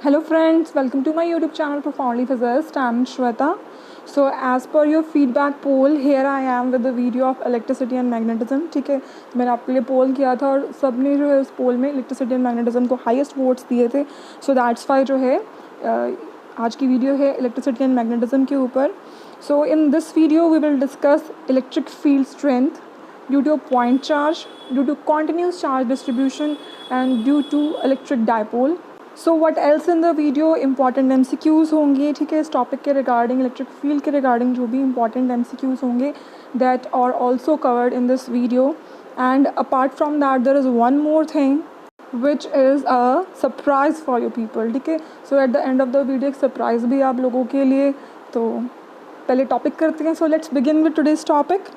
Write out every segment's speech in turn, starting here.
Hello friends, welcome to my YouTube channel Profoundly Physicist. I'm Shweta. So as per your feedback poll, here I am with the video of electricity and magnetism. ठीक है, मैंने आपके लिए पोल किया था और सब ने जो है उस पोल में इलेक्ट्रिसिटी एंड मैग्नेटिज्म को हाईएस्ट वोट्स दिए थे. सो दैट्स वाई जो है आज की वीडियो है इलेक्ट्रिसिटी एंड मैग्नेटिज्म के ऊपर. So in this video we will discuss electric field strength due to a point charge, due to continuous charge distribution and due to electric dipole. So what else in the video? Important MCQs होंगे, ठीक है, इस topic के regarding, electric field के regarding जो भी important MCQs होंगे that are also covered in this video. And apart from that there is one more thing which is a surprise for you people, ठीक है. So at the end of the video एक surprise भी आप लोगों के लिए. तो पहले टॉपिक करते हैं. So let's begin with today's topic.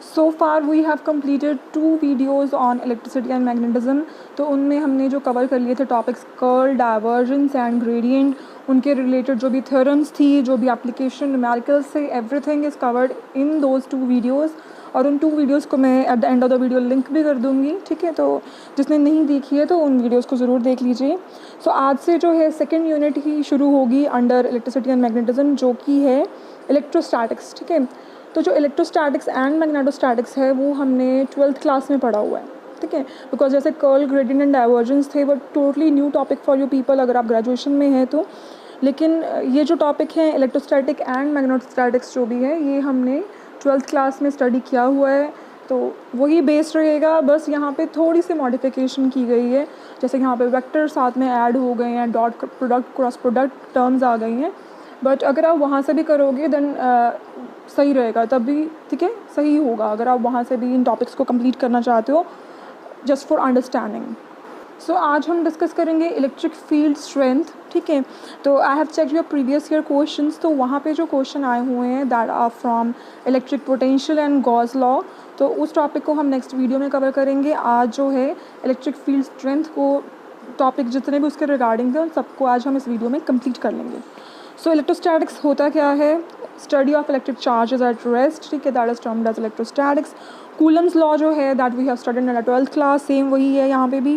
So far we have completed 2 videos on electricity and magnetism. तो उनमें हमने जो कवर कर लिए थे topics curl, divergence and gradient, उनके रिलेटेड जो भी थ्योरम्स थी, जो भी एप्लीकेशन न्यूमेरिकल्स से, everything is covered in those 2 videos. और उन 2 वीडियोज़ को मैं at the end of the video link भी कर दूँगी, ठीक है. तो जिसने नहीं देखी है तो उन वीडियोज़ को ज़रूर देख लीजिए. सो आज से जो है सेकेंड यूनिट ही शुरू होगी अंडर इलेक्ट्रिसिटी एंड मैग्नेटिज्म, जो कि है इलेक्ट्रोस्टैटिक्स, ठीक है. तो जो इलेक्ट्रोस्टैटिक्स एंड मैग्नेटोस्टैटिक्स है वो हमने 12th क्लास में पढ़ा हुआ है, ठीक है. बिकॉज जैसे कर्ल, ग्रेडियंट एंड डाइवर्जेंस थे वो totally new topic for you people अगर आप ग्रेजुएशन में हैं तो. लेकिन ये जो टॉपिक है इलेक्ट्रोस्टैटिक एंड मैग्नेटोस्टैटिक्स जो भी है ये हमने 12th क्लास में स्टडी किया हुआ है. तो वही बेस्ड रहेगा, बस यहाँ पे थोड़ी सी मॉडिफिकेशन की गई है. जैसे यहाँ पे वेक्टर साथ में ऐड हो गए हैं, dot product, cross product terms आ गई हैं. बट अगर आप वहाँ से भी करोगे देन सही रहेगा, तब भी ठीक है, सही होगा अगर आप वहाँ से भी इन टॉपिक्स को कंप्लीट करना चाहते हो जस्ट फॉर अंडरस्टैंडिंग. सो आज हम डिस्कस करेंगे इलेक्ट्रिक फील्ड स्ट्रेंथ, ठीक है. तो I have checked your previous year questions. तो वहाँ पे जो क्वेश्चन आए हुए हैं that are from electric potential and Gauss law. तो उस टॉपिक को हम नेक्स्ट वीडियो में कवर करेंगे. आज जो है इलेक्ट्रिक फील्ड स्ट्रेंथ को टॉपिक जितने भी उसके रिगार्डिंग थे उन सबको आज हम इस वीडियो में कंप्लीट कर लेंगे. सो इलेक्ट्रोस्टैटिक्स होता क्या है? Study of electric charges at rest, ठीक है, that is termed as electrostatics. Coulomb's law जो है that we have studied in 12th class, same वही है यहाँ पे भी.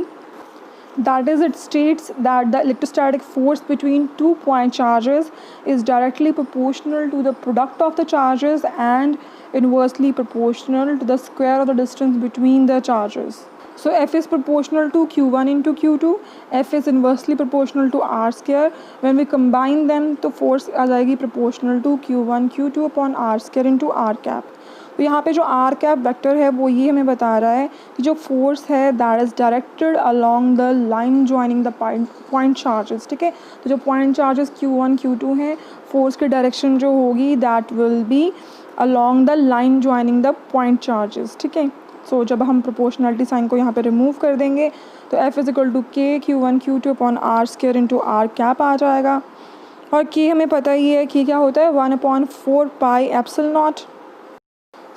That is it states that the electrostatic force between 2 point charges is directly proportional to the product of the charges and inversely proportional to the square of the distance between the charges. So F is proportional to Q1 into Q2, F is inversely proportional to R square. When we combine them तो force आ जाएगी proportional to Q1 Q2 upon R square into R cap. तो यहाँ पे जो R cap vector है वो ये हमें बता रहा है कि जो फोर्स है that is directed along the line joining the point charges, ठीक है. तो जो पॉइंट चार्जेस Q1 Q2 हैं, फोर्स की डायरेक्शन जो होगी that will B along the line joining the point charges, ठीक है. सो जब हम प्रोपोर्शनलिटी साइन को यहाँ पे रिमूव कर देंगे तो F is equal to K Q1 Q2 upon R square into R cap आ जाएगा. और के हमें पता ही है कि क्या होता है 1/4 pi epsilon naught.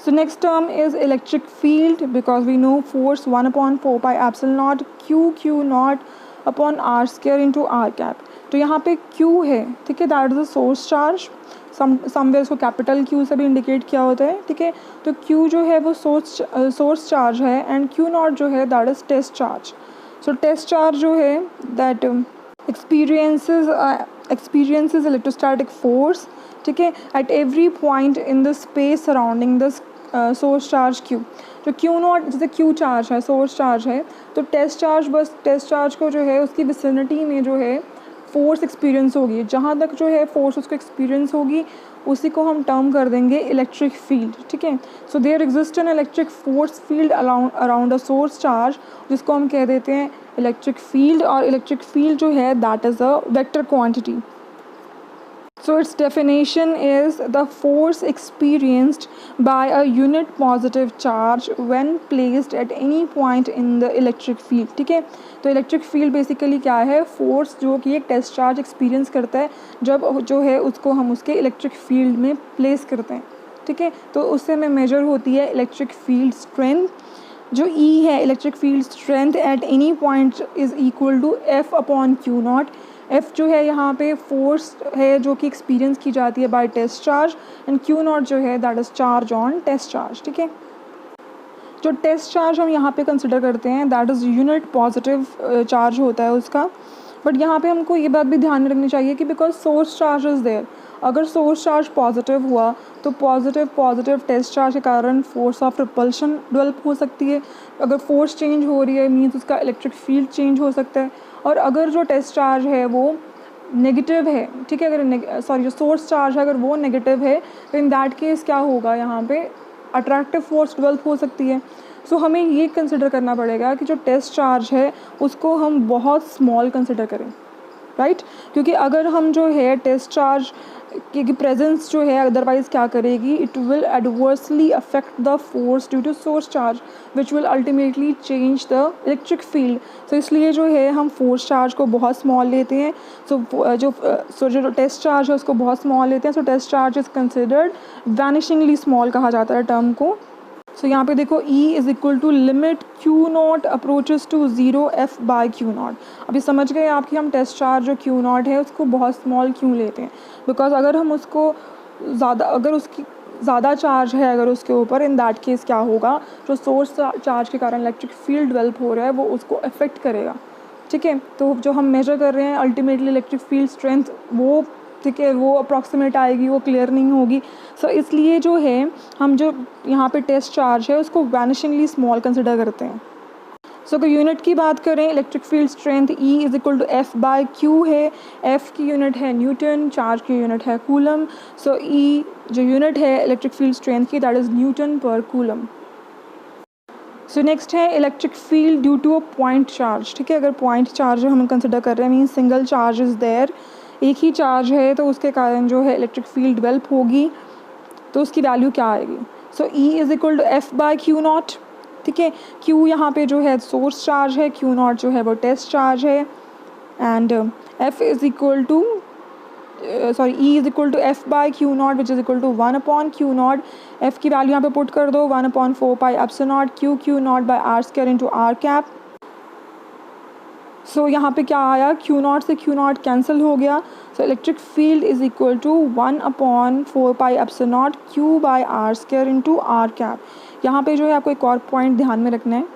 So next term is electric field because we know force 1/4 pi epsilon not Q naught upon R square into R cap. तो यहाँ पे Q है, ठीक है, that is the source charge. Somewhere इसको capital Q से भी indicate किया होता है, ठीक है. तो Q जो है वो सोर्स चार्ज है एंड Q नॉट जो है that is test charge. So test charge जो है दैट एक्सपीरियंसेस इलेक्ट्रोस्टैटिक फोर्स, ठीक है, at every point in the space surrounding the source charge Q. जो Q नॉट जैसे Q चार्ज है, सोर्स चार्ज है, तो टेस्ट चार्ज बस टेस्ट चार्ज को जो है उसकी विसिनिटी में जो है फोर्स एक्सपीरियंस होगी, जहाँ तक जो है फोर्स उसको एक्सपीरियंस होगी उसी को हम टर्म कर देंगे इलेक्ट्रिक फील्ड, ठीक है. So there exist an electric force field around a source charge जिसको हम कह देते हैं इलेक्ट्रिक फील्ड. और इलेक्ट्रिक फील्ड जो है that is a vector quantity. So its definition is the force experienced by a unit positive charge when placed at any point in the electric field, ठीक है. तो इलेक्ट्रिक फील्ड बेसिकली क्या है? Force जो कि एक टेस्ट चार्ज एक्सपीरियंस करता है जब जो है उसको हम उसके इलेक्ट्रिक फील्ड में प्लेस करते हैं, ठीक है. तो उससे में मेजर होती है इलेक्ट्रिक फील्ड स्ट्रेंथ. जो E है electric field strength at any point is equal to F upon Q naught. F जो है यहाँ पे फोर्स है जो कि एक्सपीरियंस की जाती है by test charge and Q naught जो है that is charge on test charge, ठीक है. जो टेस्ट चार्ज हम यहाँ पे कंसिडर करते हैं that is unit positive charge होता है उसका. बट यहाँ पे हमको ये बात भी ध्यान में रखनी चाहिए कि because source charge is there, अगर सोर्स चार्ज पॉजिटिव हुआ तो पॉजिटिव टेस्ट चार्ज के कारण फोर्स ऑफ रिपल्शन डेवलप हो सकती है। अगर फोर्स चेंज हो रही है मीन्स उसका इलेक्ट्रिक फील्ड चेंज हो सकता है। और अगर जो टेस्ट चार्ज है वो नेगेटिव है, ठीक है, अगर जो सोर्स चार्ज है अगर वो नेगेटिव है तो इन दैट केस क्या होगा, यहाँ पे अट्रैक्टिव फोर्स डेवलप हो सकती है। सो हमें ये कंसिडर करना पड़ेगा कि जो टेस्ट चार्ज है उसको हम बहुत स्मॉल कंसिडर करें, राइट क्योंकि अगर हम जो है टेस्ट चार्ज की प्रेजेंस जो है अदरवाइज़ क्या करेगी, it will adversely affect the force due to source charge which will ultimately change the electric field. So इसलिए जो है हम फोर्स चार्ज को बहुत स्मॉल लेते हैं। जो टेस्ट चार्ज है उसको बहुत स्मॉल लेते हैं। So test charge is considered vanishingly small कहा जाता है टर्म को। सो यहाँ पे देखो E is equal to limit Q naught approaches to 0 F by Q naught. अभी समझ गए आप कि हम टेस्ट चार्ज जो Q नॉट है उसको बहुत स्मॉल क्यों लेते हैं, बिकॉज अगर हम उसको अगर उसकी ज़्यादा चार्ज है अगर उसके ऊपर, इन दैट केस क्या होगा, जो सोर्स चार्ज के कारण इलेक्ट्रिक फील्ड डेवलप हो रहा है वो उसको अफेक्ट करेगा, ठीक है। तो जो हम मेजर कर रहे हैं अल्टीमेटली इलेक्ट्रिक फील्ड स्ट्रेंथ वो, ठीक है, वो अप्रॉक्सीमेट आएगी, वो क्लियर नहीं होगी। सो इसलिए जो है हम जो यहाँ पे टेस्ट चार्ज है उसको वैनिशिंगली स्मॉल कंसिडर करते हैं। सो अगर यूनिट की बात करें electric field strength E is equal to F by Q है। F की यूनिट है न्यूटन, चार्ज की यूनिट है कूलम। सो E जो यूनिट है इलेक्ट्रिक फील्ड स्ट्रेंथ की that is newton per coulomb. So next है electric field due to a point charge, ठीक है। अगर पॉइंट चार्ज हम कंसिडर कर रहे हैं mean single charge is there, एक ही चार्ज है तो उसके कारण जो है इलेक्ट्रिक फील्ड डेवलप होगी, तो उसकी वैल्यू क्या आएगी। So E is equal to F by Q naught, ठीक है। Q यहाँ पे जो है सोर्स चार्ज है, Q नॉट जो है वो टेस्ट चार्ज है, and F is equal to E is equal to F by Q naught which is equal to 1 upon Q naught. F की वैल्यू यहाँ पे पुट कर दो 1 upon 4 pi epsilon not Q naught by R square into R cap. So यहाँ पे क्या आया, Q naught से Q नॉट कैंसिल हो गया। So electric field is equal to 1 upon 4 pi epsilon not Q by R square into R cap. यहाँ पे जो है आपको एक और पॉइंट ध्यान में रखना है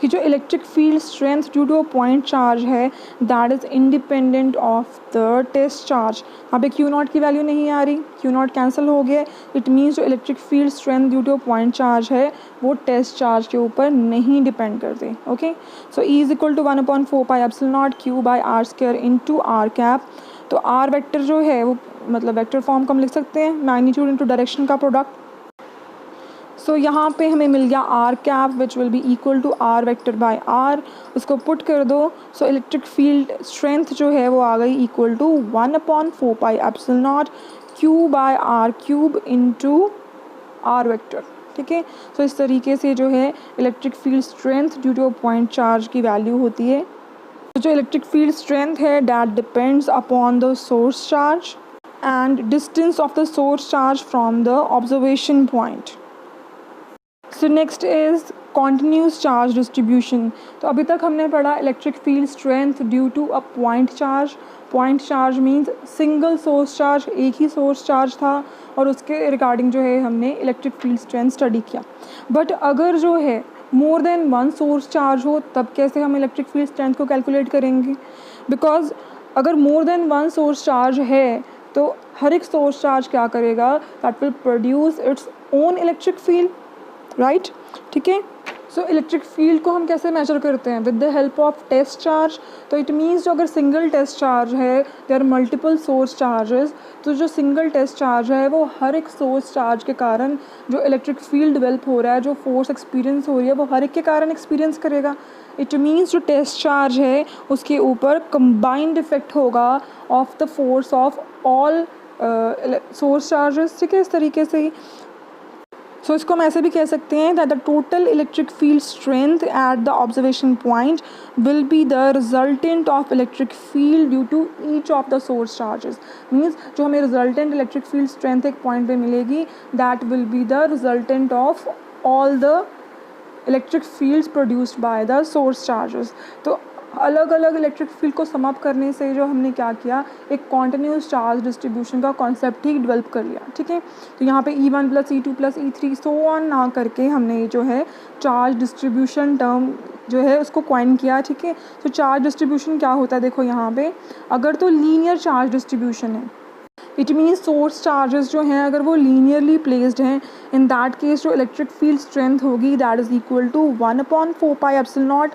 कि जो electric field strength due to a point charge है that is independent of the test charge. यहाँ पे Q नॉट की वैल्यू नहीं आ रही, Q नॉट कैंसिल हो गया। इट मीन्स जो electric field strength due to a point charge है वो टेस्ट चार्ज के ऊपर नहीं डिपेंड करते, okay. So E is equal to 1 upon 4 pi epsilon not Q by R square into R cap. तो आर वेक्टर जो है वो मतलब वेक्टर फॉर्म को हम लिख सकते हैं मैग्नीट्यूड इंटू डायरेक्शन का प्रोडक्ट। सो यहाँ पे हमें मिल गया R cap which will be equal to R vector by R, उसको पुट कर दो। सो इलेक्ट्रिक फील्ड स्ट्रेंथ जो है वो आ गई equal to 1 upon 4 pi epsilon not Q by are cube into R vector, ठीक है। सो इस तरीके से जो है electric field strength due to a point charge की वैल्यू होती है। तो जो इलेक्ट्रिक फील्ड स्ट्रेंथ है that depends upon the source charge and distance of the source charge from the observation point. So next is continuous charge distribution. तो अभी तक हमने पढ़ा electric field strength due to a point charge. Point charge means single source charge, एक ही source charge था और उसके रिगार्डिंग जो है हमने इलेक्ट्रिक फील्ड स्ट्रेंथ स्टडी किया। बट अगर जो है more than one source charge हो तब कैसे हम इलेक्ट्रिक फील्ड स्ट्रेंथ को कैलकुलेट करेंगे, बिकॉज अगर more than one source charge है तो हर एक सोर्स चार्ज क्या करेगा, that will produce its own electric field, right, ठीक है। सो इलेक्ट्रिक फील्ड को हम कैसे मेजर करते हैं, with the help of test charge. तो इट मीन्स जो अगर सिंगल टेस्ट चार्ज है there are multiple source charges, तो जो सिंगल टेस्ट चार्ज है वो हर एक सोर्स चार्ज के कारण जो इलेक्ट्रिक फील्ड डेवलप हो रहा है, जो फोर्स एक्सपीरियंस हो रही है वो हर एक के कारण एक्सपीरियंस करेगा। इट मीन्स जो टेस्ट चार्ज है उसके ऊपर कंबाइंड इफेक्ट होगा of the force of all source charges, ठीक है, इस तरीके से ही। सो इसको हम ऐसे भी कह सकते हैं that the total electric field strength at the observation point will be the resultant of electric field due to each of the source charges. Means जो हमें रिजल्टेंट इलेक्ट्रिक फील्ड स्ट्रेंथ एक पॉइंट पे मिलेगी that will be the resultant of all the electric fields produced by the source charges. तो अलग अलग electric field को sum up करने से जो हमने क्या किया, एक कॉन्टिन्यूस चार्ज डिस्ट्रीब्यूशन का कॉन्सेप्ट ही डेवलप कर लिया, ठीक है। तो यहाँ पे E1 + E2 + E3 so on ना करके हमने जो है चार्ज डिस्ट्रीब्यूशन टर्म जो है उसको क्वाइन किया, ठीक है। तो चार्ज डिस्ट्रीब्यूशन क्या होता है, देखो यहाँ पे अगर तो लीनियर चार्ज डिस्ट्रीब्यूशन है, इट मीन्स सोर्स चार्जेस जो हैं अगर वो लीनियरली प्लेस्ड हैं, इन दैट केस जो इलेक्ट्रिक फील्ड स्ट्रेंथ होगी दैट इज़ इक्वल टू 1/4πε0।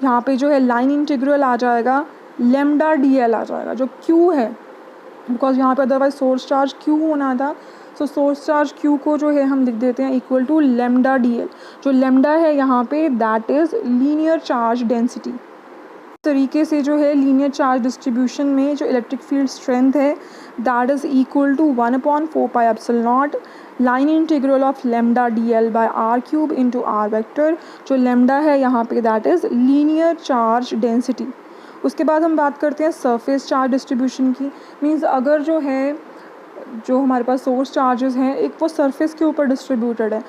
यहाँ पे जो है लाइन इंटीग्रल आ जाएगा लेमडा dl आ जाएगा, जो Q है, बिकॉज यहाँ पे अदरवाइज सोर्स चार्ज Q होना था। सो सोर्स चार्ज Q को जो है हम लिख देते हैं इक्वल टू लेमडा dl। जो लेमडा है यहाँ पे that is linear charge density. तरीके से जो है लीनियर चार्ज डिस्ट्रीब्यूशन में जो इलेक्ट्रिक फील्ड स्ट्रेंथ है that is equal to 1/4πε0 line integral of lambda dl by are cube into R vector. जो लेमडा है यहाँ पे that is linear charge density. उसके बाद हम बात करते हैं सरफेस चार्ज डिस्ट्रीब्यूशन की। मीन्स अगर जो है जो हमारे पास सोर्स चार्जेस हैं एक वो सरफेस के ऊपर डिस्ट्रीब्यूटेड है,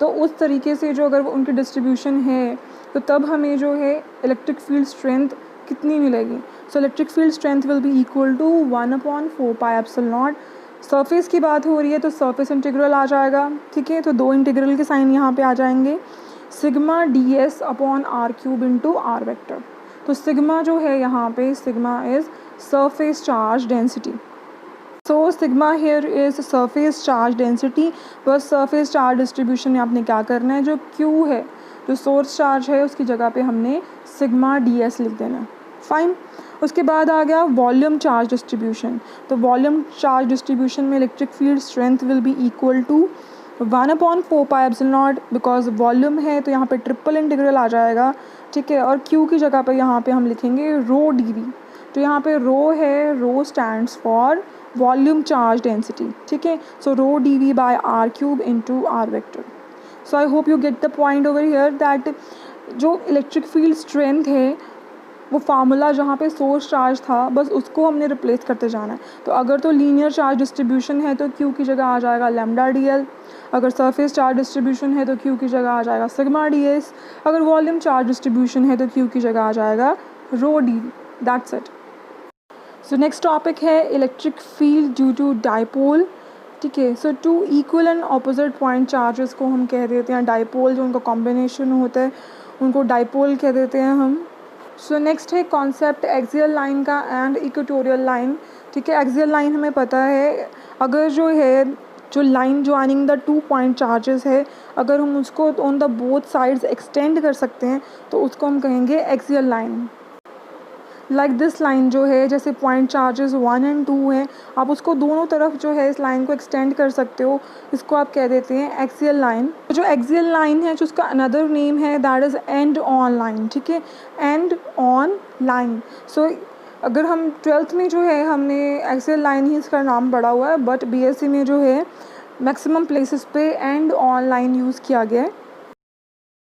तो उस तरीके से जो अगर उनकी डिस्ट्रीब्यूशन है तो तब हमें जो है इलेक्ट्रिक फील्ड स्ट्रेंथ कितनी मिलेगी। So electric field strength will be equal to 1/4πε0। Surface की बात हो रही है तो सरफेस इंटीग्रल आ जाएगा, ठीक है। तो दो इंटीग्रल के साइन यहाँ पे आ जाएंगे, sigma ds upon R cube into R vector. तो सिग्मा जो है यहाँ पे sigma is surface charge density. So sigma here is surface charge density. बस सरफेस चार्ज डिस्ट्रीब्यूशन में आपने क्या करना है, जो Q है जो सोर्स चार्ज है उसकी जगह पे हमने सिग्मा ds लिख देना है, फाइन। उसके बाद आ गया वॉल्यूम चार्ज डिस्ट्रीब्यूशन। तो वॉल्यूम चार्ज डिस्ट्रीब्यूशन में electric field strength will be equal to 1/4πε0, because volume है तो यहाँ पे ट्रिपल इंटीग्रल आ जाएगा, ठीक है। और Q की जगह पे यहाँ पे हम लिखेंगे रो dv। तो यहाँ पे रो है, rho stands for volume charge density, ठीक है। So rho dv by are cube into R vector. So I hope you get the point over here that जो इलेक्ट्रिक फील्ड स्ट्रेंथ है वो फार्मूला जहाँ पे सोर्स चार्ज था बस उसको हमने रिप्लेस करते जाना है। तो अगर तो लीनियर चार्ज डिस्ट्रीब्यूशन है तो Q की जगह आ जाएगा लेमडा dl। अगर सरफेस चार्ज डिस्ट्रीब्यूशन है तो Q की जगह आ जाएगा सिग्मा ds। अगर वॉल्यूम चार्ज डिस्ट्रीब्यूशन है तो Q की जगह आ जाएगा rho dv। That's it. So next topic है electric field due to dipole, ठीक है। So two equal and opposite point charges को हम कह देते हैं डाइपोल। जो उनका कॉम्बिनेशन होता है उनको डाइपोल कह देते हैं हम। सो नेक्स्ट है कॉन्सेप्ट एक्सियल लाइन का एंड इक्वेटोरियल लाइन, ठीक है। एक्सियल लाइन हमें पता है अगर जो है जो line joining the 2 point charges है अगर हम उसको on the both sides extend कर सकते हैं तो उसको हम कहेंगे axial line. Like this line जो है जैसे पॉइंट चार्जेस 1 एंड 2 हैं, आप उसको दोनों तरफ जो है इस लाइन को एक्सटेंड कर सकते हो, इसको आप कह देते हैं एक्सियल लाइन। जो एक्सियल लाइन है जो उसका अनदर नेम है that is end on line, ठीक है, एंड ऑन लाइन। सो अगर हम 12th में जो है हमने एक्सियल लाइन ही इसका नाम पढ़ा हुआ है, बट BSc में जो है मैक्सिमम प्लेसेस पे एंड ऑन लाइन यूज़ किया गया है।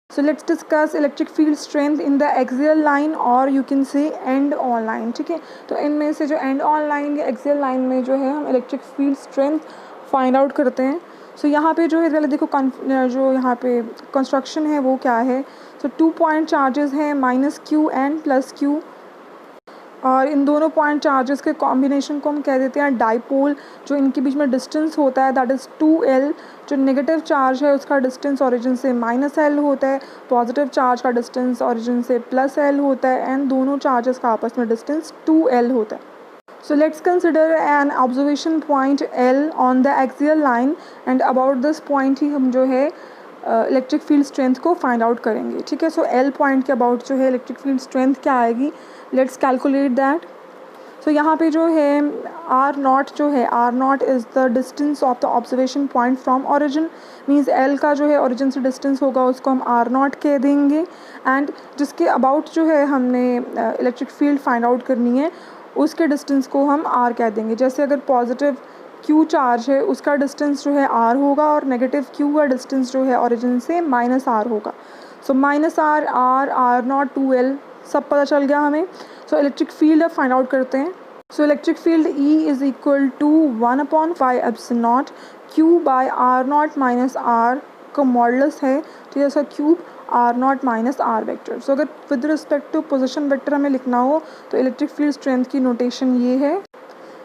So let's discuss electric field strength in the axial line और you can say end on line, ठीक है। तो इनमें से जो end on line या axial line में जो है हम electric field strength find out करते हैं। So यहाँ पे जो है पहले देखो जो यहाँ पे कंस्ट्रक्शन है वो क्या है। So 2 पॉइंट चार्जेस हैं -Q एंड +Q, और इन दोनों पॉइंट चार्जेस के कॉम्बिनेशन को हम कह देते हैं डाइपोल। जो इनके बीच में डिस्टेंस होता है दैट इज़ 2L। जो नेगेटिव चार्ज है उसका डिस्टेंस ओरिजिन से -L होता है, पॉजिटिव चार्ज का डिस्टेंस ओरिजिन से +L होता है, एंड दोनों चार्जेस का आपस में डिस्टेंस 2L होता है। So let's consider an observation point L on the axial line and about this point ही हम जो है इलेक्ट्रिक फील्ड स्ट्रेंथ को फाइंड आउट करेंगे, ठीक है। सो L पॉइंट के अबाउट जो है इलेक्ट्रिक फील्ड स्ट्रेंथ क्या आएगी, लेट्स कैलकुलेट दैट। सो यहाँ पे जो है R0 जो है R0 is the distance of the observation point from origin. Means L का जो है ओरिजिन से डिस्टेंस होगा उसको हम R0 कह देंगे, एंड जिसके अबाउट जो है हमने इलेक्ट्रिक फील्ड फाइंड आउट करनी है उसके डिस्टेंस को हम R कह देंगे। जैसे अगर पॉजिटिव Q चार्ज है उसका डिस्टेंस जो है R होगा और नेगेटिव Q का डिस्टेंस जो है ओरिजिन से -R होगा। सो -R, R0, 2L सब पता चल गया हमें। सो इलेक्ट्रिक फील्ड अब फाइंड आउट करते हैं। So electric field E is equal to 1/5ε0 Q by R0 - R का मॉडुलस है, ठीक है, इसका cube R0 - R vector. So अगर with respect to position vector हमें लिखना हो तो इलेक्ट्रिक फील्ड स्ट्रेंथ की नोटेशन ये है।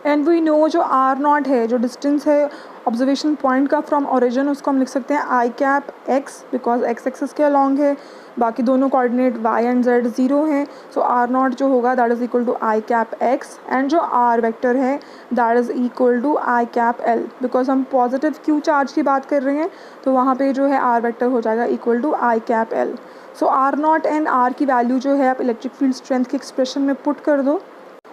एंड वी नो जो आर नॉट है, जो डिस्टेंस है ऑब्जर्वेशन पॉइंट का फ्रॉम ओरिजिन, उसको हम लिख सकते हैं I cap X, because X axis के अलॉन्ग है, बाकी दोनों coordinate Y and Z zero हैं. सो आर नॉट जो होगा that is equal to I cap X, and जो आर वेक्टर है that is equal to I cap L. Because हम पॉजिटिव क्यू चार्ज की बात कर रहे हैं तो वहाँ पे जो है आर वेक्टर हो जाएगा equal to I cap L. So R not and R की वैल्यू जो है आप इलेक्ट्रिक फील्ड स्ट्रेंथ के एक्सप्रेशन में पुट कर दो.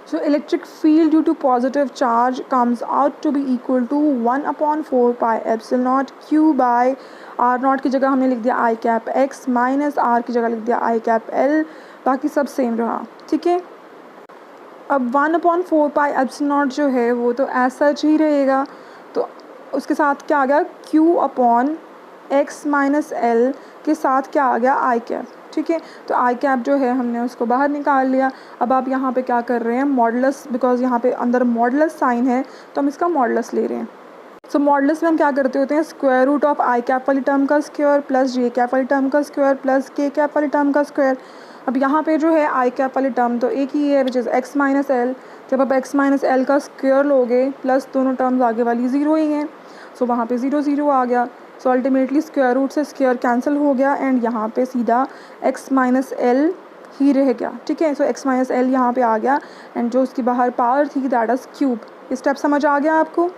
So electric field due to positive charge comes out to be equal to 1/4 pi epsilon naught q by r naught की जगह हमने लिख दिया i cap x minus r की जगह लिख दिया i cap l, बाकी सब सेम रहा. ठीक है. अब 1/4 pi epsilon naught जो है वो तो ऐसा ही रहेगा, तो उसके साथ क्या आ गया q upon x minus l के साथ क्या आ गया i cap. ठीक है. तो आई कैप जो है हमने उसको बाहर निकाल लिया. अब आप यहाँ पे क्या कर रहे हैं, मॉडुलस, बिकॉज यहाँ पे अंदर मॉडुलस साइन है तो हम इसका मॉडुलस ले रहे हैं. सो मॉडुलस में हम क्या करते होते हैं, square root of I cap वाली टर्म का स्क्वायर प्लस जे कैप वाली टर्म का स्क्वायर प्लस के कैप वाली टर्म का स्क्वायर. अब यहाँ पे जो है आई कैप वाली टर्म तो एक ही है which is x minus L. जब आप एक्स माइनस एल का स्क्वायर लोगे प्लस दोनों टर्म्स आगे वाली ज़ीरो ही हैं, सो वहाँ पे ज़ीरो ज़ीरो आ गया. सो अल्टीमेटली स्क्वायर रूट से स्क्वायर कैंसिल हो गया एंड यहाँ पे सीधा x माइनस एल ही रह गया. ठीक है. सो x माइनस एल यहाँ पे आ गया एंड जो उसकी बाहर पावर थी दैट इज़ क्यूब. ये स्टेप समझ आ गया आपको.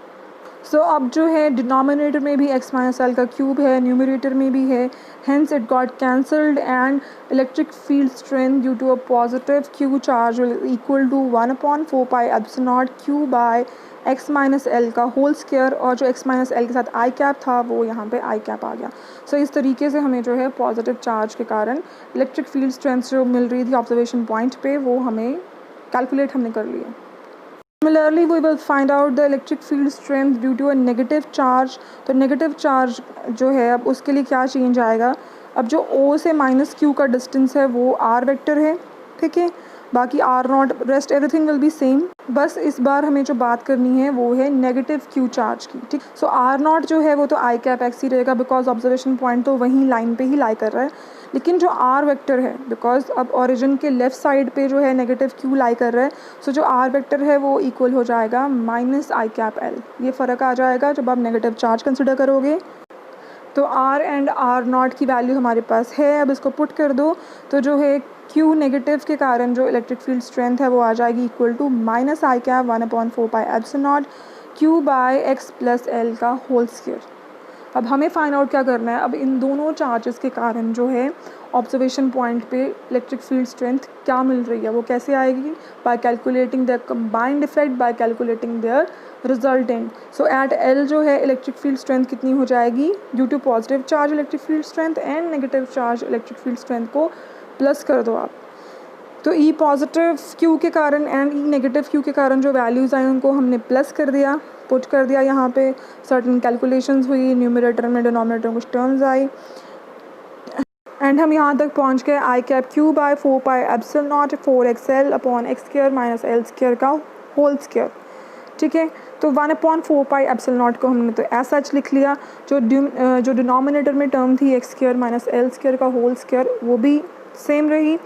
सो अब जो है डिनोमिनेटर में भी x माइनस एल का क्यूब है, न्यूमरेटर में भी है, hence it got cancelled and electric field strength due to a positive Q charge equal to 1/4 pi epsilon not Q by x minus L का होल स्क्वायर, और जो x minus L के साथ आई cap था वो यहाँ पे आई कैप आ गया. सो इस तरीके से हमें जो है पॉजिटिव चार्ज के कारण इलेक्ट्रिक फील्ड स्ट्रेंथ जो मिल रही थी ऑब्जर्वेशन पॉइंट पे वो हमें कैलकुलेट हमने कर लिया. Similarly, we will find out the electric field strength due to a negative charge. तो negative charge जो है अब उसके लिए क्या चेंज आएगा, अब जो O से माइनस Q का डिस्टेंस है वो R वेक्टर है. ठीक है. बाकी R not, rest everything will be same. बस इस बार हमें जो बात करनी है वो है नेगेटिव Q चार्ज की. ठीक. सो R नॉट जो है वो तो आई कैप एक्स ही रहेगा बिकॉज ऑब्जर्वेशन पॉइंट तो वहीं लाइन पे ही लाई कर रहा है. लेकिन जो R वेक्टर है, बिकॉज अब ओरिजिन के लेफ़्ट साइड पे जो है नेगेटिव Q लाई कर रहा है, सो जो R वेक्टर है वो इक्वल हो जाएगा माइनस आई कैप एल. ये फ़र्क आ जाएगा जब आप नेगेटिव चार्ज कंसिडर करोगे. तो R एंड R नॉट की वैल्यू हमारे पास है. अब इसको पुट कर दो तो जो है Q नेगेटिव के कारण जो इलेक्ट्रिक फील्ड स्ट्रेंथ है वो आ जाएगी equal to minus I cap 1/4 pi epsilon not Q by X plus L का होल स्क्वायर. अब हमें फाइंड आउट क्या करना है, अब इन दोनों चार्जेस के कारण जो है ऑब्जर्वेशन पॉइंट पे इलेक्ट्रिक फील्ड स्ट्रेंथ क्या मिल रही है, वो कैसे आएगी, by calculating the combined effect, by calculating their resultant. So at L जो है इलेक्ट्रिक फील्ड स्ट्रेंथ कितनी हो जाएगी, due to positive charge electric field strength and negative charge electric field strength को प्लस कर दो आप. तो ई पॉजिटिव क्यू के कारण एंड ई नेगेटिव क्यू के कारण जो वैल्यूज़ आए उनको हमने प्लस कर दिया, पुट कर दिया. यहाँ पे सर्टन कैलकुलेशंस हुई, न्यूमरेटर में डिनोमिनेटर में कुछ टर्म्स आई एंड हम यहाँ तक पहुँच गए i cap q by 4 pi epsilon naught 4xl upon x square minus L square का होल स्क्वायर. ठीक है. तो 1/4 पाई एप्सिलॉन नॉट को हमने तो ऐसा लिख लिया. जो डिनोमिनेटर में टर्म थी x square minus L square का होल स्क्वायर वो भी सेम रही.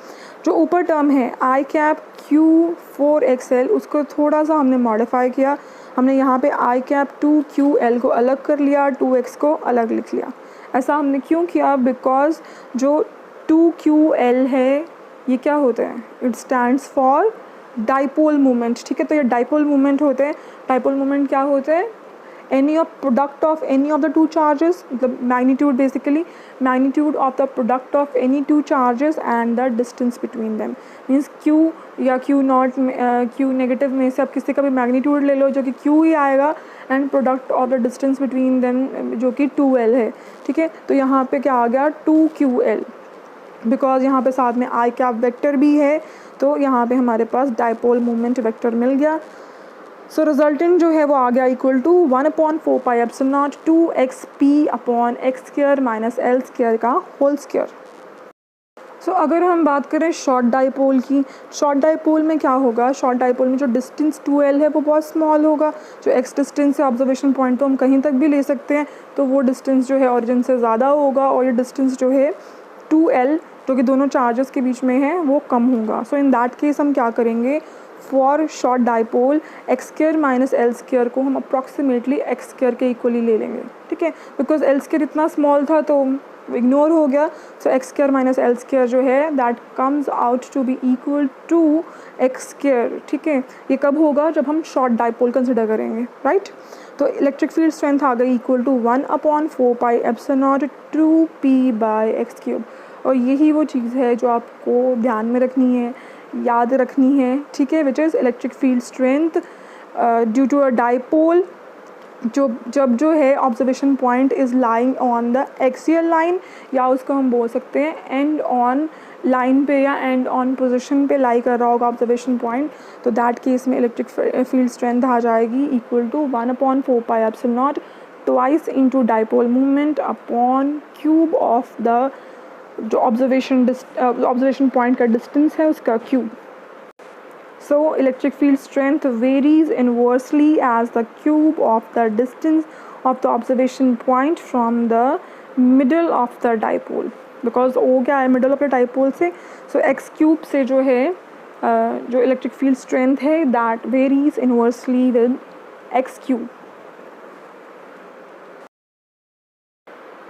जो ऊपर टर्म है आई कैप क्यू 4xl उसको थोड़ा सा हमने मॉडिफाई किया. हमने यहाँ पे आई कैप 2ql को अलग कर लिया, 2x को अलग लिख लिया. ऐसा हमने क्यों किया, बिकॉज जो 2ql है ये क्या होता है, it stands for dipole moment. ठीक है. तो ये डाइपोल मोमेंट होते हैं. डाइपोल मोमेंट क्या होते हैं, any of product of any of the two charges, the magnitude basically magnitude of the product of any two charges and the distance between them. means q या q not q negative में से आप किसी का भी magnitude ले लो जो कि q ही आएगा and product of the distance between them जो कि 2l है. ठीक है. तो यहाँ पे क्या आ गया 2ql, बिकॉज यहाँ पे साथ में आई कैप वेक्टर भी है तो यहाँ पे हमारे पास डाइपोल मोमेंट वेक्टर मिल गया. सो रिजल्टेंट जो है वो आ गया equal to 1/4 pi epsilon not 2xp upon x square minus L square का होल स्क्वायर. सो अगर हम बात करें शॉर्ट डाइपोल की, शॉर्ट डाइपोल में क्या होगा, शॉर्ट डाइपोल में जो डिस्टेंस 2l है वो बहुत स्मॉल होगा. जो x डिस्टेंस है ऑब्जर्वेशन पॉइंट तो हम कहीं तक भी ले सकते हैं, तो वो डिस्टेंस जो है ऑरिजिन से ज़्यादा होगा और ये डिस्टेंस जो है 2l जो कि दोनों चार्जेस के बीच में है वो कम होगा. सो इन दैट केस हम क्या करेंगे, for short dipole x square minus L square को हम अप्रॉक्सीमेटली एक्स स्क्वायर के इक्वली ले लेंगे, ठीक है, बिकॉज एल स्क्वायर इतना स्मॉल था तो इग्नोर हो गया. So x square minus L square जो है that comes out to be equal to x square, ठीक है. ये कब होगा? जब हम शॉर्ट डाइपोल कंसिडर करेंगे, राइट. तो इलेक्ट्रिक फील्ड स्ट्रेंथ आ गई equal to 1/4 epsilon not 2p/x³. और यही वो चीज़ है जो आपको ध्यान में रखनी है, याद रखनी है, ठीक है, which is electric field strength due to a dipole जब जो है observation point is lying on the axial line, या उसको हम बोल सकते हैं एंड ऑन लाइन पे या एंड ऑन पोजीशन पे लाई कर रहा होगा ऑब्जर्वेशन पॉइंट. तो दैट केस में इलेक्ट्रिक फील्ड स्ट्रेंथ आ जाएगी equal to 1/4 epsilon not twice into dipole movement upon cube of the जो ऑब्जर्वेशन पॉइंट का डिस्टेंस है उसका cube. So electric field strength varies inversely as the cube of the distance of the observation point from the middle of the dipole, because O क्या है middle of the dipole से. So x cube से जो है जो electric field strength है that varies inversely with x cube.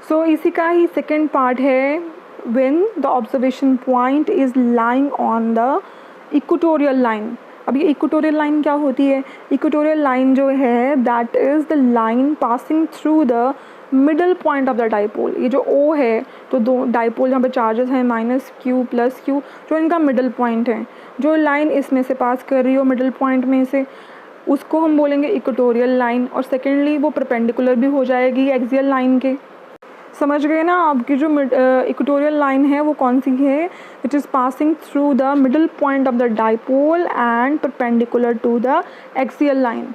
So इसी का ही second part है when the observation point is lying on the equatorial line. अब ये इक्वेटोरियल लाइन क्या होती है? इक्वेटोरियल लाइन जो है that is the line passing through the middle point of the dipole. ये जो O है तो दो डाइपोल जहाँ पे चार्जेस हैं -q + q जो इनका मिडल पॉइंट है, जो लाइन इसमें से पास कर रही हो मिडल पॉइंट में से, उसको हम बोलेंगे इक्वेटोरियल लाइन. और सेकेंडली वो परपेंडिकुलर भी हो जाएगी एक्सियल लाइन के. समझ गए ना? आपकी जो इक्वेटोरियल लाइन है वो कौन सी है? Which is passing through the middle point of the dipole and perpendicular to the axial line.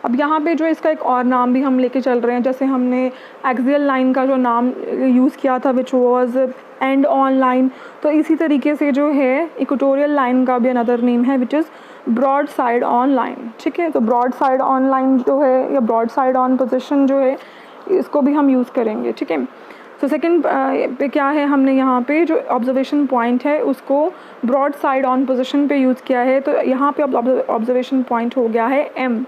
अब यहाँ पे जो इसका एक और नाम भी हम लेके चल रहे हैं, जैसे हमने एक्सियल लाइन का जो नाम यूज़ किया था which was and on line, तो इसी तरीके से जो है इक्वेटोरियल लाइन का भी अनदर नेम है which is broad side on line, ठीक है. तो ब्रॉड साइड ऑन लाइन जो है या ब्रॉड साइड ऑन पोजिशन जो है इसको भी हम यूज़ करेंगे, ठीक है. तो सेकंड पे क्या है, हमने यहाँ पे जो ऑब्जर्वेशन पॉइंट है उसको ब्रॉड साइड ऑन पोजीशन पे यूज़ किया है. तो यहाँ पे ऑब्जर्वेशन पॉइंट हो गया है M.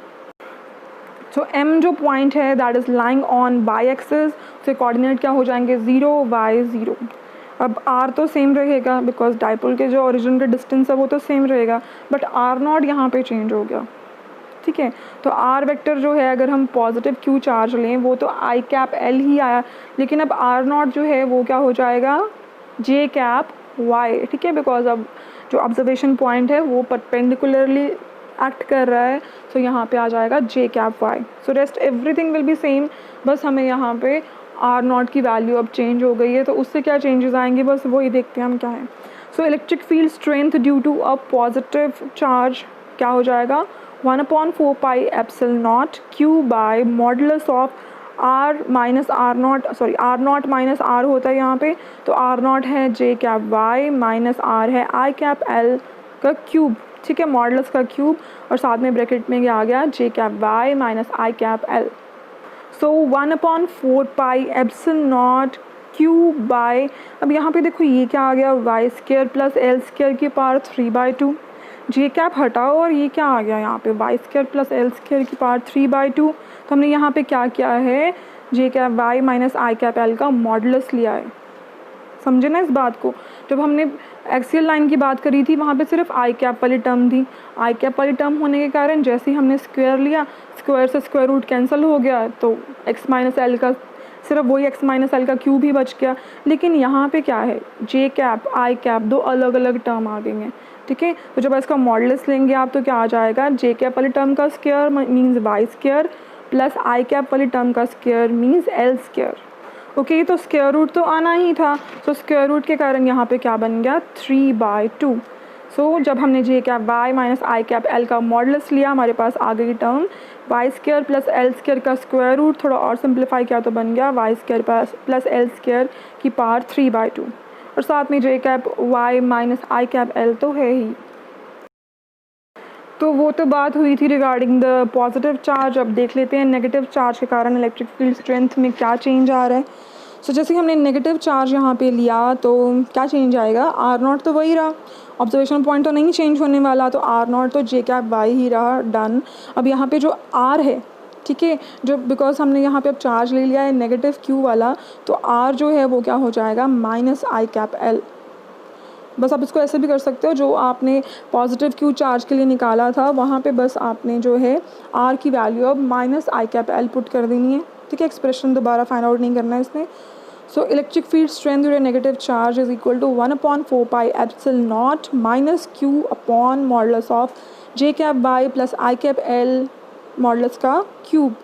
तो M जो पॉइंट है that is lying on by axis. तो कोऑर्डिनेट क्या हो जाएंगे 0 y 0. अब R तो सेम रहेगा बिकॉज डाइपोल के जो ओरिजिन का डिस्टेंस है वो तो सेम रहेगा, बट R0 यहाँ पे चेंज हो गया, ठीक है. तो R वेक्टर जो है अगर हम पॉजिटिव Q चार्ज लें वो तो I∠L ही आया, लेकिन अब R0 जो है वो क्या हो जाएगा J∠Y, ठीक है, बिकॉज अब जो ऑब्जर्वेशन पॉइंट है वो परपेंडिकुलरली एक्ट कर रहा है. तो यहाँ पे आ जाएगा J∠Y. So rest everything will be same, बस हमें यहाँ पे R0 की वैल्यू अब चेंज हो गई है. तो उससे क्या चेंजेस आएंगे बस वही देखते हैं हम क्या है. So electric field strength due to a positive charge क्या हो जाएगा 1/4 epsilon not q by modulus of R0 minus R होता है यहाँ पे. तो R0 है J∠Y माइनस R है I∠L का क्यूब, ठीक है, मॉडुलस का क्यूब, और साथ में ब्रैकेट में क्या आ गया J∠Y minus I∠L. So 1/4 epsilon not q by, अब यहाँ पे देखो ये क्या आ गया y² + l² की पावर 3/2. J∠ हटाओ और ये क्या आ गया यहाँ पे y² + l² की पावर 3/2. तो हमने यहाँ पे क्या किया है J∠Y माइनस I∠L का मॉडुलस लिया है. समझे ना इस बात को? जब हमने एक्सियल लाइन की बात करी थी वहाँ पे सिर्फ I∠ वाली टर्म थी. I∠ वाली टर्म होने के कारण जैसे ही हमने स्क्वायर लिया, स्क्वायर से स्क्वायर रूट कैंसिल हो गया, तो x - l का सिर्फ वही x - l का क्यूब ही बच गया. लेकिन यहाँ पे क्या है J∠, I∠, दो अलग अलग टर्म आ गई हैं, ठीक है. तो जब इसका मॉडुलस लेंगे आप तो क्या आ जाएगा J∠ वाली टर्म का square means y² plus I∠ वाली टर्म का स्क्वायर मीन्स l². ओके, तो स्क्वायर रूट तो आना ही था. तो स्क्वायर रूट के कारण यहाँ पे क्या बन गया 3/2. सो जब हमने J∠Y माइनस I∠L का मॉडुलस लिया हमारे पास आ गई टर्म y² + l² का स्क्वायर रूट. थोड़ा और सिंप्लीफाई किया तो बन गया y² + l² की पावर 3/2, और साथ में J∠Y माइनस I∠L तो है ही. तो वो तो बात हुई थी रिगार्डिंग द पॉजिटिव चार्ज. अब देख लेते हैं नेगेटिव चार्ज के कारण इलेक्ट्रिक फील्ड स्ट्रेंथ में क्या चेंज आ रहा है. सो जैसे कि हमने नेगेटिव चार्ज यहाँ पे लिया तो क्या चेंज आएगा, आर नॉट तो वही रहा, ऑब्जर्वेशन पॉइंट तो नहीं चेंज होने वाला, तो आर नॉट तो जे कैप वाई ही रहा, डन। अब यहाँ पे जो आर है, ठीक है, जो बिकॉज हमने यहाँ पे अब चार्ज ले लिया है नेगेटिव क्यू वाला, तो आर जो है वो क्या हो जाएगा, माइनस आई कैप एल। बस आप इसको ऐसे भी कर सकते हो, जो आपने पॉजिटिव क्यू चार्ज के लिए निकाला था वहाँ पे बस आपने जो है आर की वैल्यू अब minus I cap L put कर देनी है, ठीक है, एक्सप्रेशन दोबारा फाइंड आउट नहीं करना है इसमें। So electric field strength due to negative charge is equal to 1/4 pi epsilon not minus Q upon modulus of J cap Y plus I cap L modulus का cube,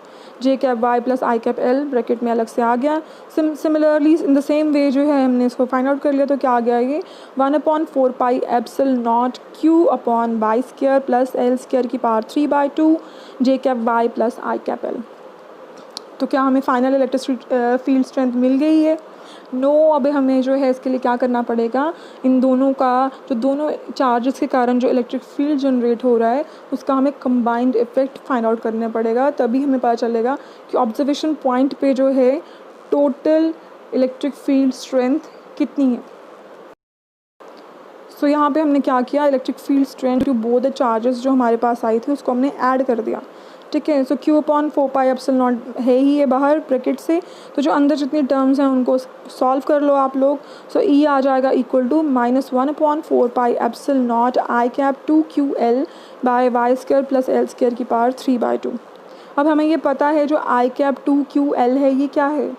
J cap Y plus I cap L bracket में अलग से आ गया। Similarly in the same way जो है हमने इसको फाइंड आउट कर लिया, तो क्या आ गया ये 1/4 pi epsilon not Q upon Y square plus L square की power 3/2 J cap Y plus I cap L. तो क्या हमें फाइनल इलेक्ट्रिक फील्ड स्ट्रेंथ मिल गई है? नो, अब हमें जो है इसके लिए क्या करना पड़ेगा, इन दोनों का जो दोनों चार्जेस के कारण जो इलेक्ट्रिक फील्ड जनरेट हो रहा है उसका हमें कंबाइंड इफेक्ट फाइंड आउट करना पड़ेगा, तभी हमें पता चलेगा कि ऑब्जर्वेशन पॉइंट पे जो है टोटल इलेक्ट्रिक फील्ड स्ट्रेंथ कितनी है। सो यहाँ पे हमने क्या किया, electric field strength to both the charges जो हमारे पास आई थी उसको हमने ऐड कर दिया, ठीक है। So q upon 4 pi epsilon naught है ही है बाहर ब्रैकेट से, तो जो अंदर जितनी टर्म्स हैं उनको सॉल्व कर लो आप लोग। सो ई आ जाएगा equal to -1/4 pi epsilon not I cap 2QL by Y square plus L square की पावर 3/2। अब हमें ये पता है जो आई कैप 2QL है ये क्या है,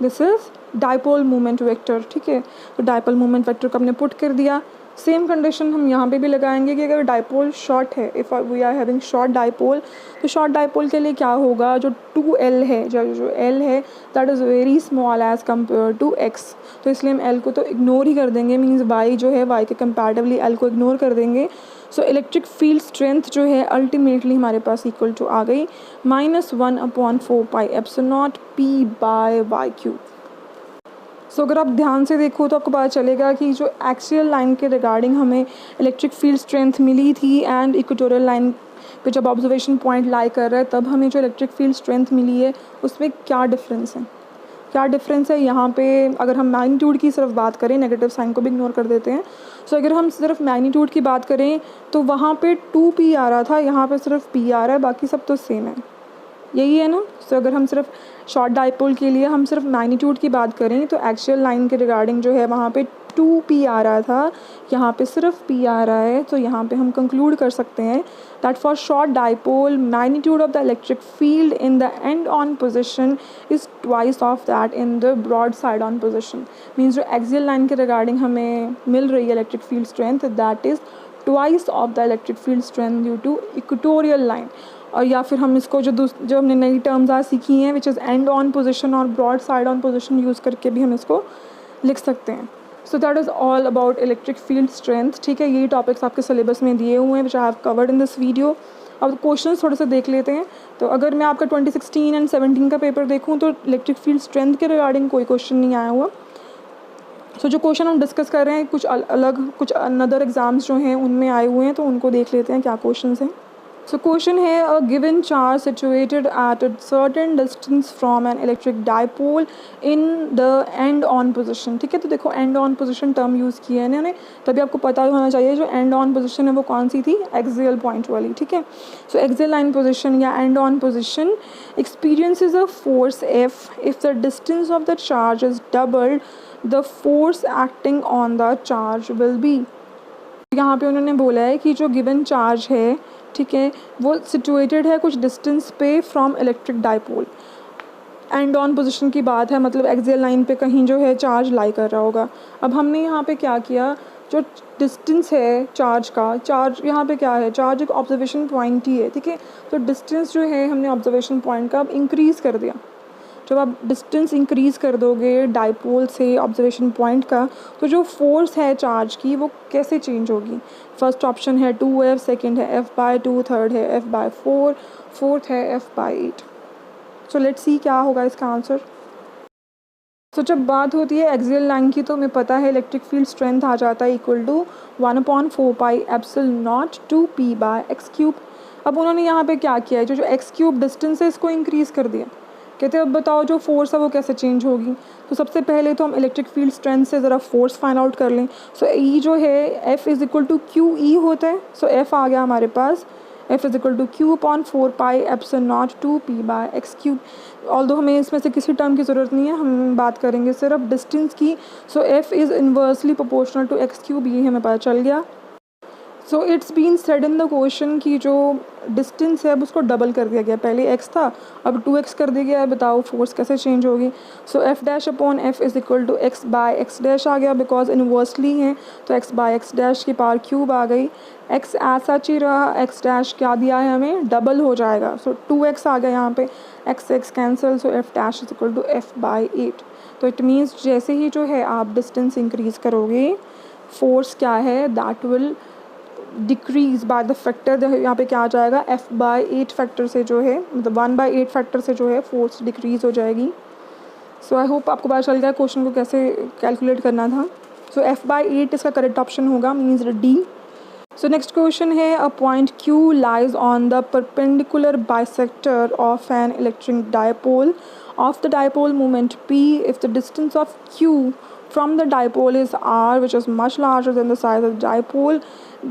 this is dipole moment vector, ठीक है। तो डाइपोल मोमेंट वेक्टर को हमने पुट कर दिया। सेम कंडीशन हम यहाँ पे भी लगाएंगे कि अगर डाइपोल शॉर्ट है, if we are having short dipole, तो शॉर्ट डाइपोल के लिए क्या होगा, जो 2L है, जो L है that is very small as compare to X, तो इसलिए हम L को तो इग्नोर ही कर देंगे, मीन्स Y जो है Y के कंपैरेटिवली L को इग्नोर कर देंगे। सो इलेक्ट्रिक फील्ड स्ट्रेंथ जो है अल्टीमेटली हमारे पास इक्वल टू आ गई -1/4 pi epsilon not P by y cube. So अगर आप ध्यान से देखो तो आपको पता चलेगा कि जो एक्सियल लाइन के रिगार्डिंग हमें इलेक्ट्रिक फील्ड स्ट्रेंथ मिली थी एंड इक्वेटोरियल लाइन पे जब ऑब्जर्वेशन पॉइंट लाई कर रहा है तब हमें जो इलेक्ट्रिक फील्ड स्ट्रेंथ मिली है उसमें क्या डिफरेंस है, क्या डिफरेंस है यहाँ पे। अगर हम मैग्नीट्यूड की सिर्फ बात करें, नेगेटिव साइन को भी इग्नोर कर देते हैं, सो अगर हम सिर्फ मैग्नीट्यूड की बात करें तो वहाँ पे 2P आ रहा था, यहाँ पे सिर्फ P आ रहा है, बाकी सब तो सेम है, यही है ना। सो अगर हम सिर्फ शॉर्ट डाइपोल के लिए हम सिर्फ मैग्नीट्यूड की बात करें तो एक्सियल लाइन के रिगार्डिंग जो है वहाँ पे 2P आ रहा था, यहाँ पे सिर्फ P आ रहा है, तो यहाँ पे हम कंक्लूड कर सकते हैं that for short dipole magnitude of the electric field in the end on position is twice of that in the broad side on position. Means जो एक्सियल लाइन के रिगार्डिंग हमें मिल रही है electric field strength that is twice of the electric field strength due to equatorial line. और या फिर हम इसको जो हमने नई टर्म्स आज सीखी हैं which is end on position और broad side on position use करके भी हम इसको लिख सकते हैं। So that is all about electric field strength, ठीक है। यही टॉपिक्स आपके सिलेबस में दिए हुए हैं which I have covered in this video. अब क्वेश्चंस थोड़े से देख लेते हैं। तो अगर मैं आपका 2016 एंड 17 का पेपर देखूँ तो इलेक्ट्रिक फील्ड स्ट्रेंथ के रिगार्डिंग कोई क्वेश्चन नहीं आया हुआ। सो जो क्वेश्चन हम डिस्कस कर रहे हैं कुछ अलग कुछ अनदर एग्ज़ाम्स जो हैं उनमें आए हुए हैं, तो उनको देख लेते हैं क्या क्वेश्चन हैं। सो क्वेश्चन है a given charge situated at a certain distance from an electric dipole in the end on position, ठीक है। तो देखो and on position term use किया है इन्होंने, तभी आपको पता होना चाहिए जो एंड ऑन पोजिशन है वो कौन सी थी, एक्सियल पॉइंट वाली, ठीक है। सो एक्सियल लाइन पोजिशन या and on position experiences a force F if the distance of the charge is doubled the force acting on the charge will be. यहाँ पे उन्होंने बोला है कि जो गिवन चार्ज है, ठीक है, वो सिचुएटेड है कुछ डिस्टेंस पे from electric dipole, and on position की बात है, मतलब एक्सियल लाइन पे कहीं जो है चार्ज लाई कर रहा होगा। अब हमने यहाँ पे क्या किया, जो डिस्टेंस है चार्ज का, चार्ज यहाँ पे क्या है, चार्ज एक ऑब्जर्वेशन पॉइंट ही है, ठीक है। तो डिस्टेंस जो है हमने ऑब्जर्वेशन पॉइंट का अब इंक्रीज़ कर दिया। जब आप डिस्टेंस इंक्रीज़ कर दोगे डाइपोल से ऑब्जर्वेशन पॉइंट का, तो जो फोर्स है चार्ज की वो कैसे चेंज होगी। फर्स्ट ऑप्शन है 2F, सेकंड है F/2, थर्ड है F/4, फोर्थ है F/8। सो लेट्स सी क्या होगा इसका आंसर। तो जब बात होती है एक्सियल लाइन की तो हमें पता है इलेक्ट्रिक फील्ड स्ट्रेंथ आ जाता है equal to 1/4 pi epsilon not 2P by x cube. अब उन्होंने यहाँ पे क्या किया है, जो x क्यूब डिस्टेंस है इसको इंक्रीज़ कर दिया, कहते हैं अब बताओ जो फोर्स है वो कैसे चेंज होगी। तो सबसे पहले तो हम इलेक्ट्रिक फील्ड स्ट्रेंथ से ज़रा फोर्स फाइंड आउट कर लें। सो ई जो है F is equal to Q E होता है। सो F आ गया हमारे पास, F is equal to Q upon 4 pi epsilon not 2 P by X cube. Although हमें इसमें से किसी टर्म की ज़रूरत नहीं है, हम बात करेंगे सिर्फ डिस्टेंस की। So F is inversely proportional to X cube, ये हमें पता चल गया। So it's been said in the question कि जो डिस्टेंस है अब उसको डबल कर दिया गया, पहले x था अब 2x कर दिया गया है। बताओ फोर्स कैसे चेंज होगी। So F dash upon f is equal to x by x dash आ गया, बिकॉज इनवर्सली है तो x बाय एक्स डैश की पावर क्यूब आ गई। x ऐसा ही रहा, x डैश क्या दिया है हमें, डबल हो जाएगा। सो 2x आ गया यहाँ पे, x cancel. So F dash is equal to F by 8। तो इट मीन्स जैसे ही जो है आप डिस्टेंस इंक्रीज़ करोगे फोर्स क्या है that will decrease by the factor. यहाँ पे क्या आ जाएगा, f बाई 8 फैक्टर से जो है, मतलब 1 बाई 8 फैक्टर से जो है फोर्स डिक्रीज़ हो जाएगी। सो आई होप आपको पता चल गया क्वेश्चन को कैसे कैलकुलेट करना था। सो f बाई 8 इसका करेक्ट ऑप्शन होगा, means D। So next question है, a point Q lies on the perpendicular bisector of an electric dipole of the dipole moment P if the distance of Q from the dipole is R, which is much larger than the size of the dipole,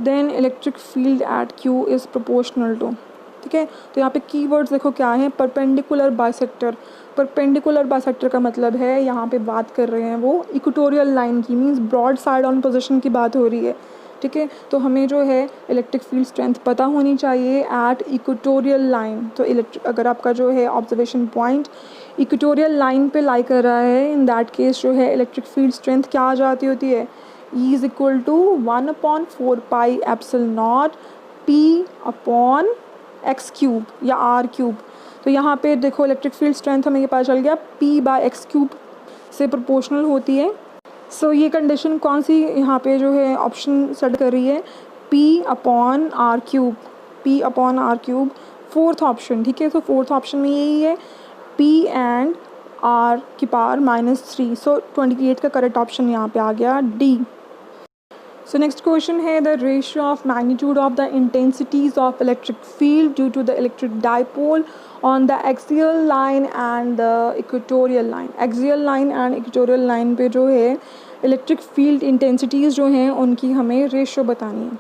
then electric field at Q is proportional to। ठीक है, तो यहाँ पे keywords देखो क्या है, perpendicular bisector. Perpendicular bisector का मतलब है यहाँ पे बात कर रहे हैं वो इक्वेटोरियल लाइन की, means broad side on position की बात हो रही है। ठीक है, तो हमें जो है इलेक्ट्रिक फील्ड स्ट्रेंथ पता होनी चाहिए एट इक्वेटोरियल लाइन। तो इलेक्ट्रिक अगर आपका जो है ऑब्जर्वेशन पॉइंट इक्वेटोरियल लाइन पे लाई कर रहा है, इन दैट केस जो है इलेक्ट्रिक फील्ड स्ट्रेंथ क्या आ जाती होती है, E is equal to 1/4 pi epsilon not P upon X cube या R क्यूब। तो यहाँ पे देखो इलेक्ट्रिक फील्ड स्ट्रेंथ हमें ये पता चल गया P बाय एक्स क्यूब से प्रोपोर्शनल होती है। सो ये कंडीशन कौन सी यहाँ पे जो है ऑप्शन सेट कर रही है, P upon R cube, P upon R cube fourth option. ठीक है, तो फोर्थ ऑप्शन में यही है P एंड R की पावर -3। सो 28 का करेक्ट ऑप्शन यहाँ पे आ गया D। सो नेक्स्ट क्वेश्चन है, the ratio of magnitude of the intensities of electric field due to the electric dipole on the axial line and the equatorial line. Axial line and equatorial line पे जो है electric field intensities जो हैं उनकी हमें ratio बतानी है।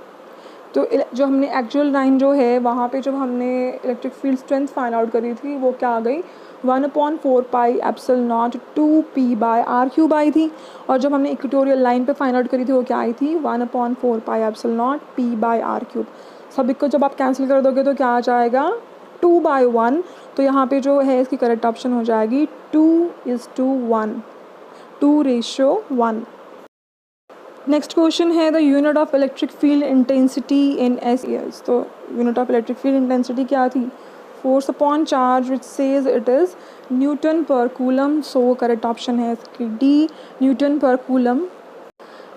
तो जो हमने एक्चुअल लाइन जो है वहाँ पे जब हमने electric field strength find out करी थी वो क्या आ गई, 1/4 pi epsilon not 2 P by are cube आई थी। और जब हमने इक्वेटोरियल लाइन पे फाइंड आउट करी थी वो क्या आई थी, 1/4 pi epsilon not P by are cube. सभी को जब आप कैंसिल कर दोगे तो क्या आ जाएगा, 2/1। तो यहाँ पे जो है इसकी करेक्ट ऑप्शन हो जाएगी 2:1, 2:1। नेक्स्ट क्वेश्चन है, the unit of electric field intensity in SES। तो unit of electric field intensity क्या थी, force upon charge, which says it is newton per coulomb. So correct option है इसकी D, newton per coulomb.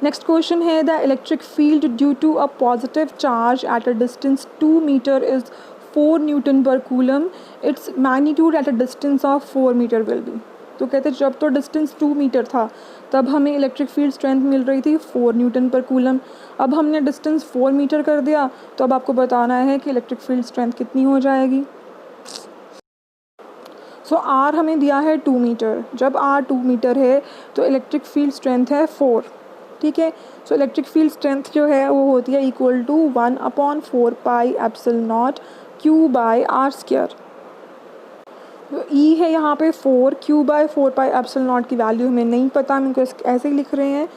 Next question है, the electric field due to a positive charge at a distance 2 metre is 4 newton per coulomb, its magnitude at a distance of 4 metre will be. तो कहते जब तो distance 2 metre था तब हमें electric field strength मिल रही थी 4 न्यूटन पर कूलम। अब हमने डिस्टेंस 4 मीटर कर दिया तो अब आपको बताना है कि इलेक्ट्रिक फील्ड स्ट्रेंथ कितनी हो जाएगी। सो R हमें दिया है 2 मीटर, जब R 2 मीटर है तो इलेक्ट्रिक फील्ड स्ट्रेंथ है 4। ठीक है, सो इलेक्ट्रिक फील्ड स्ट्रेंथ जो है वो होती है equal to 1/4 pi epsilon not Q by R square. तो E है यहाँ पे 4, Q बाय 4 पाई एप्सिलॉन नॉट की वैल्यू हमें नहीं पता, हम इनको ऐसे ही लिख रहे हैं।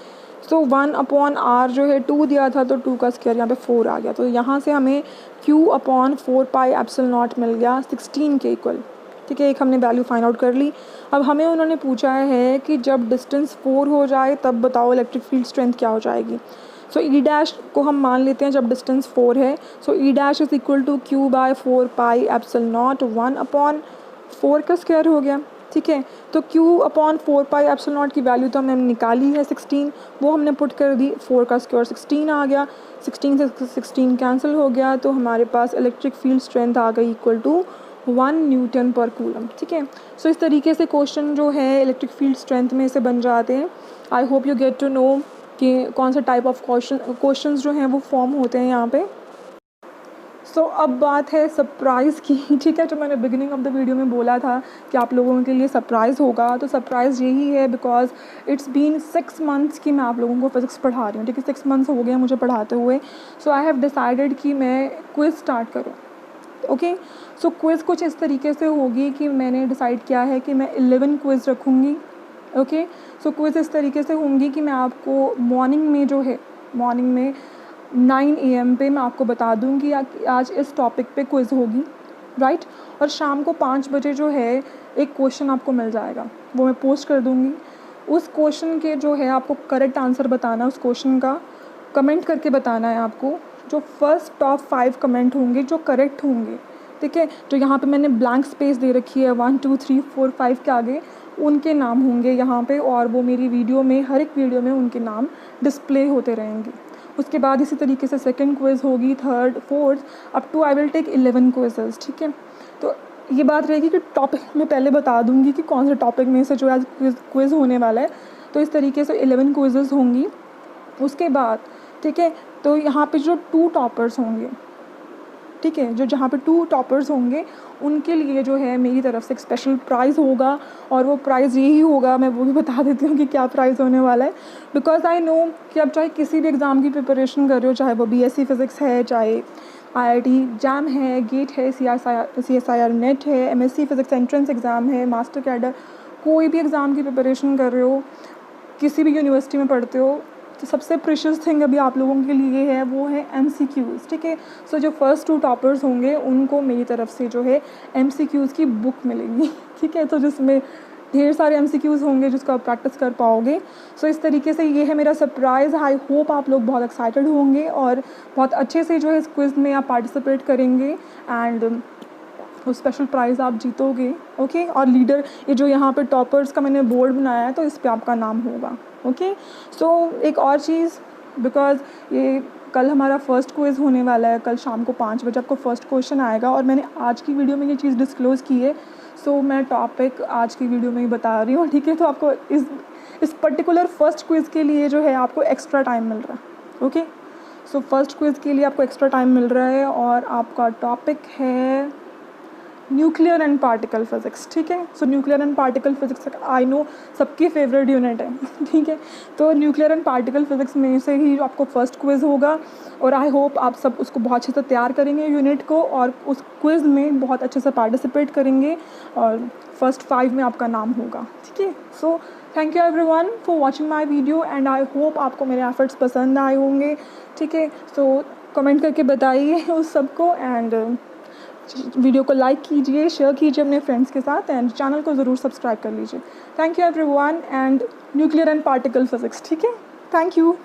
सो 1/R जो है 2 दिया था तो 2 का स्क्वायर यहाँ पे 4 आ गया। तो यहाँ से हमें Q/4 पाई एप्सिलॉन नॉट मिल गया 16 के इक्वल। ठीक है, एक हमने वैल्यू फाइंड आउट कर ली। अब हमें उन्होंने पूछा है कि जब डिस्टेंस 4 हो जाए तब बताओ इलेक्ट्रिक फील्ड स्ट्रेंथ क्या हो जाएगी। सो E डैश को हम मान लेते हैं जब डिस्टेंस 4 है। So E dash is equal to Q/4 pi epsilon not 1/4 का स्क्वायर हो गया। ठीक है, तो Q/4 पाई एप्सिलॉन नॉट की वैल्यू तो हमने निकाली है 16, वो हमने पुट कर दी, 4 का स्क्वायर 16 आ गया, 16 से 16 कैंसिल हो गया, तो हमारे पास इलेक्ट्रिक फील्ड स्ट्रेंथ आ गई equal to 1 Newton per coulomb. ठीक है, सो इस तरीके से क्वेश्चन जो है इलेक्ट्रिक फील्ड स्ट्रेंथ में से बन जाते हैं। I hope you get to know कि कौन सा टाइप ऑफ क्वेश्चंस जो हैं वो फॉर्म होते हैं यहाँ पे। सो अब बात है सरप्राइज़ की, ठीक है। जो मैंने बिगिनिंग ऑफ द वीडियो में बोला था कि आप लोगों के लिए सरप्राइज़ होगा, तो सरप्राइज़ यही है बिकॉज इट्स बीन 6 मंथ्स कि मैं आप लोगों को फिज़िक्स पढ़ा रही हूँ, ठीक है। 6 मंथ्स हो गए मुझे पढ़ाते हुए। सो आई हैव डिसाइडेड कि मैं क्विज़ स्टार्ट करूँ, ओके। सो क्विज़ कुछ इस तरीके से होगी कि मैंने डिसाइड किया है कि मैं 11 क्विज़ रखूँगी, ओके। सो क्विज़ इस तरीके से होंगी कि मैं आपको मॉर्निंग में जो है, मॉर्निंग में 9 AM पे मैं आपको बता दूँगी आज इस टॉपिक पे क्विज़ होगी, राइट। और शाम को 5 बजे जो है एक क्वेश्चन आपको मिल जाएगा, वो मैं पोस्ट कर दूँगी। उस क्वेश्चन के जो है आपको करेक्ट आंसर बताना, उस क्वेश्चन का कमेंट करके बताना है आपको। जो फर्स्ट टॉप 5 कमेंट होंगे जो करेक्ट होंगे, ठीक है, जो यहाँ पे मैंने ब्लैंक स्पेस दे रखी है 1 2 3 4 5 के आगे, उनके नाम होंगे यहाँ पे, और वो मेरी वीडियो में, हर एक वीडियो में उनके नाम डिस्प्ले होते रहेंगे। उसके बाद इसी तरीके से सेकंड क्विज़ होगी, third, fourth, up to I will take 11 quizzes, ठीक है। तो ये बात रहेगी कि टॉपिक मैं पहले बता दूँगी कि कौन से टॉपिक में से जो आज क्विज़ होने वाला है। तो इस तरीके से 11 क्विज़ेस होंगी। उसके बाद, ठीक है, तो यहाँ पे जो 2 टॉपर्स होंगे, ठीक है, जो जहाँ पे 2 टॉपर्स होंगे उनके लिए जो है मेरी तरफ से एक स्पेशल प्राइज़ होगा, और वो प्राइज़ यही होगा, मैं वो भी बता देती हूँ कि क्या प्राइज़ होने वाला है। बिकॉज आई नो कि आप चाहे किसी भी एग्ज़ाम की प्रिपरेशन कर रहे हो, चाहे वो BSc फिज़िक्स है, चाहे IIT जैम है, गेट है, CSIR नेट है, MSc फिज़िक्स एंट्रेंस एग्ज़ाम है, मास्टर कैडर, कोई भी एग्ज़ाम की प्रिपरेशन कर रहे हो, किसी भी यूनिवर्सिटी में पढ़ते हो, तो सबसे प्रेशियस थिंग अभी आप लोगों के लिए है वो है MCQs, ठीक है। सो जो फर्स्ट 2 टॉपर्स होंगे उनको मेरी तरफ से जो है MCQs की बुक मिलेगी, ठीक है। तो जिसमें ढेर सारे MCQs होंगे जिसको आप प्रैक्टिस कर पाओगे। सो इस तरीके से ये है मेरा सरप्राइज़। आई होप आप लोग बहुत एक्साइटेड होंगे और बहुत अच्छे से जो है इस क्विज़ में आप पार्टिसिपेट करेंगे, एंड वो स्पेशल प्राइज़ आप जीतोगे, ओके। और लीडर, ये जो यहाँ पे टॉपर्स का मैंने बोर्ड बनाया है तो इस पे आपका नाम होगा, ओके। सो एक और चीज़, बिकॉज ये कल हमारा फर्स्ट क्विज़ होने वाला है, कल शाम को 5 बजे आपको फर्स्ट क्वेश्चन आएगा, और मैंने आज की वीडियो में ये चीज़ डिस्क्लोज़ की है। सो मैं टॉपिक आज की वीडियो में ही बता रही हूँ, ठीक है। तो आपको इस पर्टिकुलर फर्स्ट क्विज़ के लिए जो है आपको एक्स्ट्रा टाइम मिल रहा है, ओके। सो फर्स्ट क्विज़ के लिए आपको एक्स्ट्रा टाइम मिल रहा है, और आपका टॉपिक है न्यूक्लियर एंड पार्टिकल फिज़िक्स, ठीक है। सो nuclear and particle physics I know सबकी फेवरेट यूनिट है, ठीक है। तो न्यूक्लियर एंड पार्टिकल फिज़िक्स में से ही आपको फर्स्ट क्विज़ होगा, और आई होप आप सब उसको बहुत अच्छे से तैयार करेंगे यूनिट को, और उस क्विज़ में बहुत अच्छे से पार्टिसिपेट करेंगे, और फर्स्ट 5 में आपका नाम होगा, ठीक है। So thank you everyone for watching my video, and I hope आपको मेरे एफर्ट्स पसंद आए होंगे, ठीक है। सो कमेंट करके बताइए उस सबको, एंड वीडियो को लाइक कीजिए, शेयर कीजिए अपने फ्रेंड्स के साथ, एंड चैनल को ज़रूर सब्सक्राइब कर लीजिए। Thank you everyone, and nuclear and particle physics, ठीक है। Thank you.